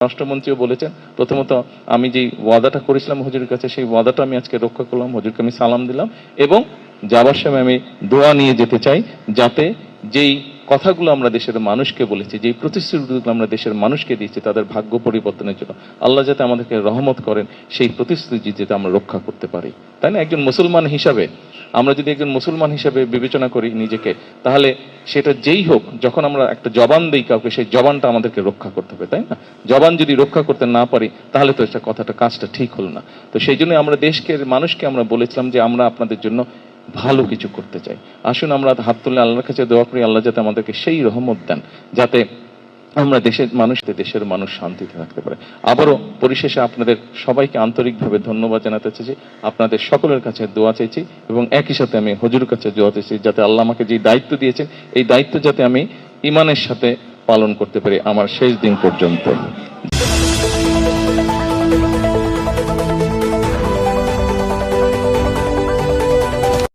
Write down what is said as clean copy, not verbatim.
রাষ্ট্রমন্ত্রীও বলেছেন, প্রথমত আমি যে ওয়াদাটা করেছিলাম হুজুরের কাছে, সেই ওয়াদাটা আমি আজকে রক্ষা করলাম। হুজুরকে আমি সালাম দিলাম এবং যাবার সময় আমি দোয়া নিয়ে যেতে চাই, যাতে যেই কথাগুলো আমরা দেশের মানুষকে বলেছি, যেই প্রতিশ্রুতিগুলো আমরা দেশের মানুষকে দিয়েছি তাদের ভাগ্য পরিবর্তনের জন্য আল্লাহ যাতে আমাদেরকে রহমত করেন, সেই প্রতিশ্রুতি যাতে আমরা রক্ষা করতে পারি, তাই না? একজন মুসলমান হিসাবে আমরা যদি একজন মুসলমান হিসাবে বিবেচনা করি নিজেকে, তাহলে সেটা যেই হোক, যখন আমরা একটা জবান দিই কাউকে, সেই জবানটা আমাদেরকে রক্ষা করতে হবে, তাই না? জবান যদি রক্ষা করতে না পারি, তাহলে তো এটা কথাটা কাজটা ঠিক হলো না। তো সেই জন্য আমরা দেশকে মানুষকে আমরা বলেছিলাম যে আমরা আপনাদের জন্য ভালো কিছু করতে চাই। আসুন আমরা হাত তুলে আল্লাহর কাছে দোয়া করি, আল্লাহ যাতে আমাদেরকে সেই রহমত দেন, যাতে আমরা দেশের মানুষ শান্তিতে থাকতে পারে। আবারও পরিশেষে আপনাদের সবাইকে আন্তরিকভাবে ধন্যবাদ জানাতে চাইছি, আপনাদের সকলের কাছে দোয়া চাইছি এবং একই সাথে আমি হুজুরের কাছে দোয়া চাইছি যাতে আল্লাহ আমাকে যে দায়িত্ব দিয়েছেন, এই দায়িত্ব যাতে আমি ঈমানের সাথে পালন করতে পারি আমার শেষ দিন পর্যন্ত।